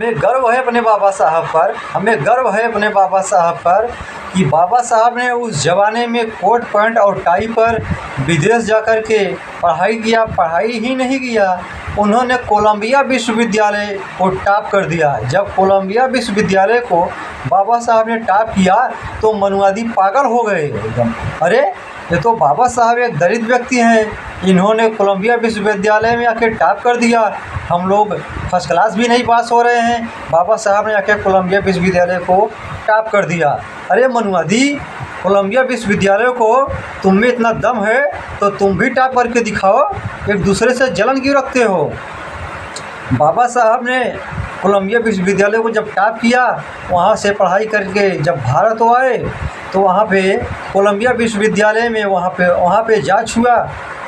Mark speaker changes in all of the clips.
Speaker 1: हमें गर्व है अपने बाबा साहब पर, हमें गर्व है अपने बाबा साहब पर कि बाबा साहब ने उस ज़माने में कोट पैंट और टाई पर विदेश जाकर के पढ़ाई किया। पढ़ाई ही नहीं किया, उन्होंने कोलंबिया विश्वविद्यालय को टॉप कर दिया। जब कोलंबिया विश्वविद्यालय को बाबा साहब ने टॉप किया तो मनुवादी पागल हो गए एकदम। अरे ये तो बाबा साहब एक दलित व्यक्ति हैं, इन्होंने कोलंबिया विश्वविद्यालय में आके टॉप कर दिया। हम लोग फर्स्ट क्लास भी नहीं पास हो रहे हैं, बाबा साहब ने आके कोलंबिया विश्वविद्यालय को टॉप कर दिया। अरे मनुवादी, कोलंबिया विश्वविद्यालय को तुम में इतना दम है तो तुम भी टॉप करके दिखाओ, एक दूसरे से जलन क्यों रखते हो। बाबा साहब ने कोलंबिया विश्वविद्यालय को जब टॉप किया, वहाँ से पढ़ाई करके जब भारत आए तो वहाँ पे कोलंबिया विश्वविद्यालय में वहाँ पे जांच हुआ।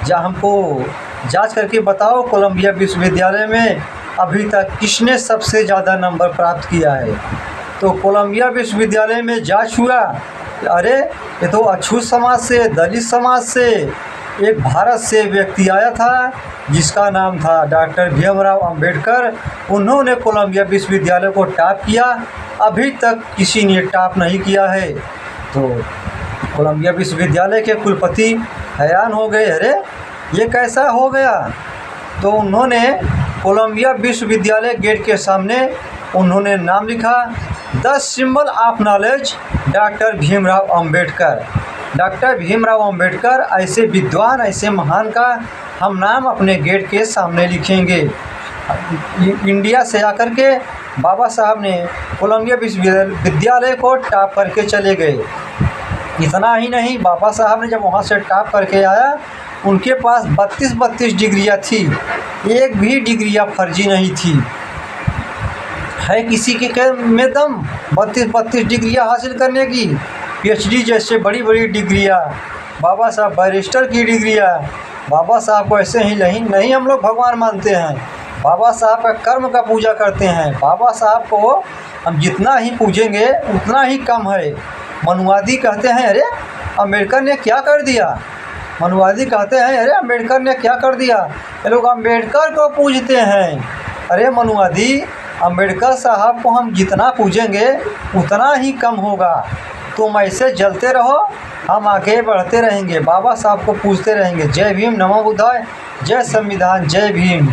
Speaker 1: हमको जांच करके बताओ कोलंबिया विश्वविद्यालय में अभी तक किसने सबसे ज़्यादा नंबर प्राप्त किया है। तो कोलंबिया विश्वविद्यालय में जांच हुआ, अरे ये तो अछूत समाज से, दलित समाज से एक भारत से व्यक्ति आया था जिसका नाम था डॉक्टर भीमराव अंबेडकर। उन्होंने कोलंबिया विश्वविद्यालय को टॉप किया, अभी तक किसी ने टॉप नहीं किया है। तो कोलंबिया विश्वविद्यालय के कुलपति हैरान हो गए, अरे ये कैसा हो गया। तो उन्होंने कोलंबिया विश्वविद्यालय गेट के सामने उन्होंने नाम लिखा, the symbol of knowledge doctor Bhimrao Ambedkar. Doctor Bhimrao Ambedkar ऐसे विद्वान, ऐसे महान का हम नाम अपने गेट के सामने लिखेंगे। इंडिया से आकर के बाबा साहब ने कोलंबिया विश्वविद्यालय को टॉप करके चले गए। इतना ही नहीं, बाबा साहब ने जब वहाँ से टॉप करके आया, उनके पास 32 डिग्रियाँ थी, एक भी डिग्रियाँ फर्जी नहीं थी। है किसी के में दम 32 डिग्रियाँ हासिल करने की, पीएचडी जैसे बड़ी बड़ी डिग्रियाँ, बाबा साहब बैरिस्टर की डिग्रियाँ। बाबा साहब को ऐसे ही नहीं हम लोग भगवान मानते हैं, बाबा साहब का कर्म का पूजा करते हैं। बाबा साहब को हम जितना ही पूजेंगे उतना ही कम है। मनुवादी कहते हैं, अरे अम्बेडकर ने क्या कर दिया। मनुवादी कहते हैं, अरे अम्बेडकर ने क्या कर दिया। ये लोग अम्बेडकर को पूजते हैं। अरे मनुवादी, अम्बेडकर साहब को हम जितना पूजेंगे उतना ही कम होगा। तुम ऐसे जलते रहो, हम आगे बढ़ते रहेंगे, बाबा साहब को पूजते रहेंगे। जय भीम, नमो बुद्धाय, जय संविधान, जय भीम।